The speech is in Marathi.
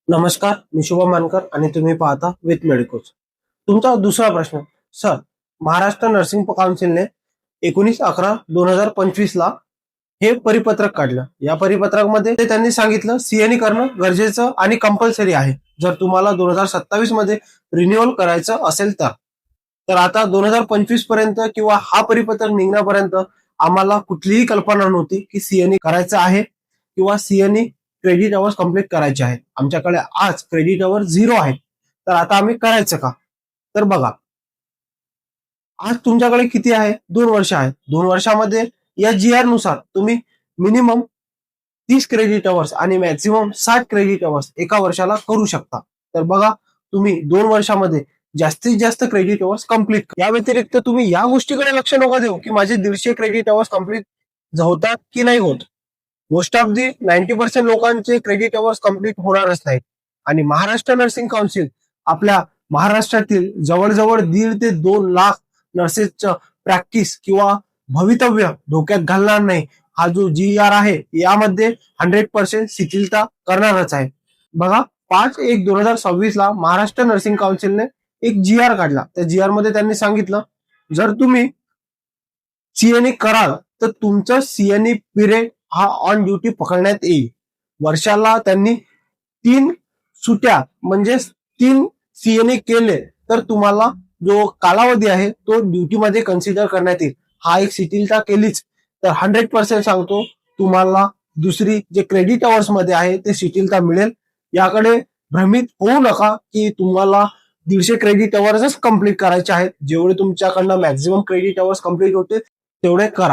नमस्कार, मी शुभम मानकर आणि तुम्ही पाहता विथ मेडिकोच. तुमचा दुसरा प्रश्न. सर, महाराष्ट्र नर्सिंग काउन्सिलने 19/11/2025 ला हे परिपत्रक काढलं. या परिपत्रकामध्ये त्यांनी सांगितलं सीएनई करणं गरजेचं आणि कंपल्सरी आहे जर तुम्हाला 2027 मध्ये रिन्युअल करायचं असेल तर. तर आता 2025 पर्यंत किंवा हा परिपत्रक निघण्यापर्यंत आम्हाला कुठलीही कल्पना नव्हती की सीएनई करायचं आहे किंवा सीएनई क्रेडिट अवर्स कम्प्लीट करायचे आहेत. आमच्याकडे आज क्रेडिट अवर 0 आहे. तर आता आम्ही करायचं का? तर बघा, आज तुमच्याकडे किती आहे? 2 वर्ष आहे. 2 वर्षामध्ये या जीआर नुसार तुम्ही मिनिमम 30 क्रेडिट अवर्स आणि मॅक्झिमम 60 क्रेडिट अवर्स एका वर्षाला करू शकता. तर बघा, तुम्ही 2 वर्षामध्ये जास्तीत जास्त क्रेडिट अवर्स कम्प्लीट. या व्यतिरिक्त तुम्ही या गोष्टीकडे लक्ष नका देऊ की माझे 150 क्रेडिट अवर्स कम्प्लीट होतात की नाही होत. मोस्ट ऑफ दी 90% लोकांचे क्रेडिट अवर्स कम्प्लीट होणारच नाहीत. आणि महाराष्ट्र नर्सिंग काउन्सिल आपल्या महाराष्ट्रातील जवळजवळ 1.5 ते 2 लाख नर्सेसचं प्रॅक्टिस किंवा भवितव्य धोक्यात घालणार नाही. हा जो जीआर आहे यामध्ये 100% शिथिलता करणारच आहे. बघा, 5/1/2026 ला महाराष्ट्र नर्सिंग काउन्सिलने एक जीआर काढला. त्या जीआर मध्ये त्यांनी सांगितलं, जर तुम्ही सीएनई कराल तर तुमचं सीएनई पिरियड हा ऑन ड्युटी पकडण्यात येईल. वर्षाला त्यांनी 3 सुट्या म्हणजे 3 सीएनई केले तर तुम्हाला जो कालावधी आहे तो ड्युटीमध्ये कन्सिडर करण्यात येईल. हा एक शिथिलता केलीच तर 100% सांगतो तुम्हाला दुसरी जे क्रेडिट अवर्स मध्ये आहे ते शिथिलता मिळेल. याकडे भ्रमित होऊ नका की तुम्हाला 150 क्रेडिट अवर्सच कम्प्लीट करायचे आहेत. जेवढे तुमच्याकडनं मॅक्झिमम क्रेडिट अवर्स कम्प्लीट होते तेवढे करा.